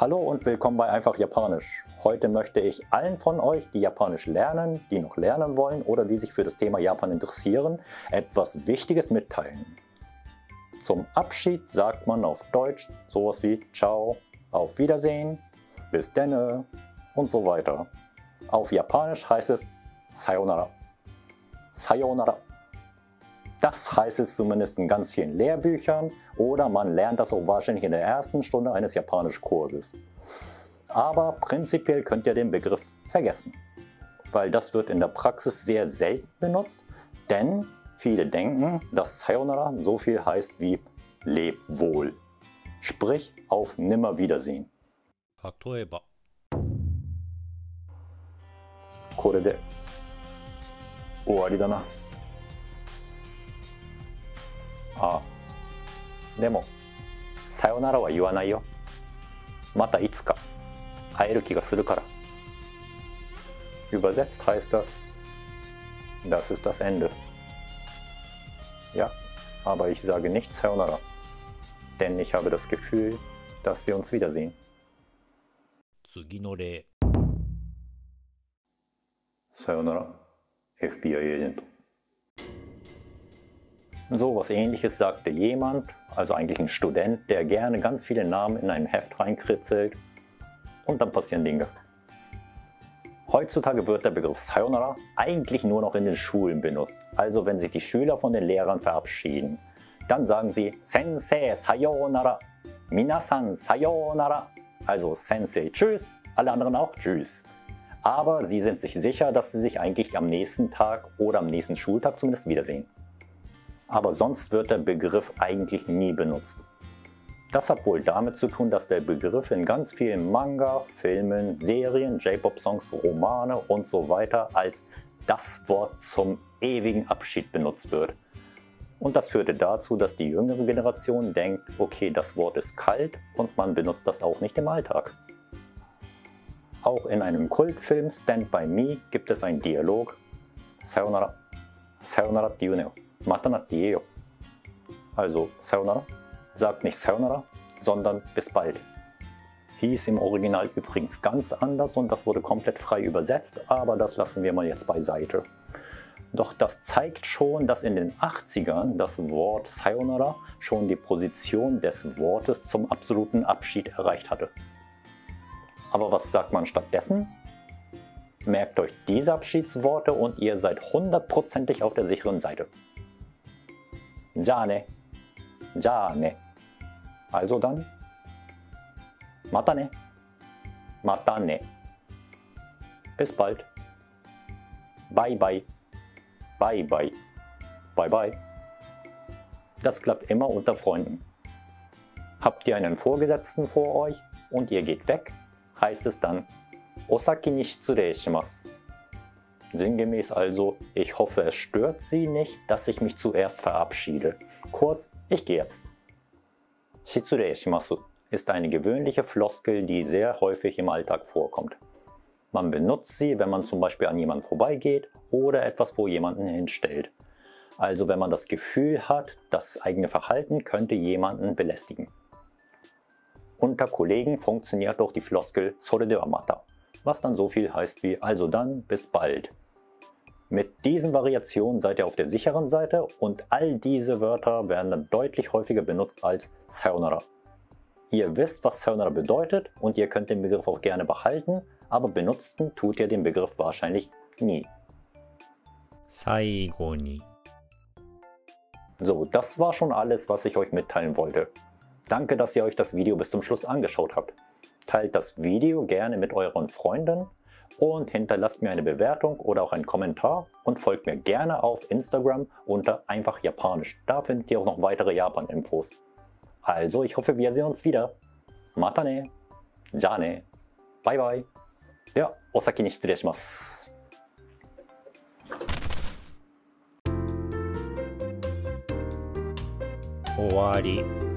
Hallo und willkommen bei Einfach Japanisch. Heute möchte ich allen von euch, die Japanisch lernen, die noch lernen wollen oder die sich für das Thema Japan interessieren, etwas Wichtiges mitteilen. Zum Abschied sagt man auf Deutsch sowas wie Ciao, auf Wiedersehen, bis denne und so weiter. Auf Japanisch heißt es Sayonara. Sayonara. Das heißt es zumindest in ganz vielen Lehrbüchern oder man lernt das auch wahrscheinlich in der ersten Stunde eines Japanischkurses. Aber prinzipiell könnt ihr den Begriff vergessen, weil das wird in der Praxis sehr selten benutzt, denn viele denken, dass Sayonara so viel heißt wie Leb wohl, sprich auf Nimmerwiedersehen. 例えばこれで終わりだな。ああ、でもさよならは言わないよ。またいつか会える気がするから。Übersetzt heißt das, das ist das Ende. Ja, aber ich sage nicht Sayonara, denn ich habe das Gefühl, dass wir uns wiedersehen. 次の例 Sayonara, FBI-Agent. So was Ähnliches sagte jemand, also eigentlich ein Student, der gerne ganz viele Namen in ein Heft reinkritzelt und dann passieren Dinge. Heutzutage wird der Begriff Sayonara eigentlich nur noch in den Schulen benutzt, also wenn sich die Schüler von den Lehrern verabschieden. Dann sagen sie Sensei Sayonara, Minasan Sayonara, also Sensei tschüss, alle anderen auch tschüss. Aber sie sind sich sicher, dass sie sich eigentlich am nächsten Tag oder am nächsten Schultag zumindest wiedersehen. Aber sonst wird der Begriff eigentlich nie benutzt. Das hat wohl damit zu tun, dass der Begriff in ganz vielen Manga, Filmen, Serien, J-Pop-Songs, Romane und so weiter als das Wort zum ewigen Abschied benutzt wird. Und das führte dazu, dass die jüngere Generation denkt, okay, das Wort ist kalt und man benutzt das auch nicht im Alltag. Auch in einem Kultfilm Stand By Me gibt es einen Dialog Sayonara, Sayonaraって言うなよ, Mata naって言えよ. Also Sayonara sagt nicht Sayonara, sondern bis bald. Hieß im Original übrigens ganz anders und das wurde komplett frei übersetzt, aber das lassen wir mal jetzt beiseite. Doch das zeigt schon, dass in den 80ern das Wort Sayonara schon die Position des Wortes zum absoluten Abschied erreicht hatte. Aber was sagt man stattdessen? Merkt euch diese Abschiedsworte und ihr seid hundertprozentig auf der sicheren Seite. Ja ne, ja ne. Also dann, Mata ne, Mata ne. Bis bald. Bye bye, bye bye, bye bye. Das klappt immer unter Freunden. Habt ihr einen Vorgesetzten vor euch und ihr geht weg, heißt es dann Osaki ni shitsurei shimasu. Sinngemäß also, ich hoffe es stört Sie nicht, dass ich mich zuerst verabschiede. Kurz, ich gehe jetzt. Shitsurei shimasu ist eine gewöhnliche Floskel, die sehr häufig im Alltag vorkommt. Man benutzt sie, wenn man zum Beispiel an jemanden vorbeigeht oder etwas vor jemanden hinstellt. Also wenn man das Gefühl hat, das eigene Verhalten könnte jemanden belästigen. Unter Kollegen funktioniert doch die Floskel Sore de wa mata, was dann so viel heißt wie also dann, bis bald. Mit diesen Variationen seid ihr auf der sicheren Seite und all diese Wörter werden dann deutlich häufiger benutzt als Sayonara. Ihr wisst, was Sayonara bedeutet und ihr könnt den Begriff auch gerne behalten, aber benutzen tut ihr den Begriff wahrscheinlich nie. 最後に So, das war schon alles, was ich euch mitteilen wollte. Danke, dass ihr euch das Video bis zum Schluss angeschaut habt. Teilt das Video gerne mit euren Freunden und hinterlasst mir eine Bewertung oder auch einen Kommentar und folgt mir gerne auf Instagram unter einfach Japanisch. Da findet ihr auch noch weitere Japan-Infos. Also, ich hoffe, wir sehen uns wieder. Mata ne. Ja ne. Bye bye. では、お先に失礼します。終わり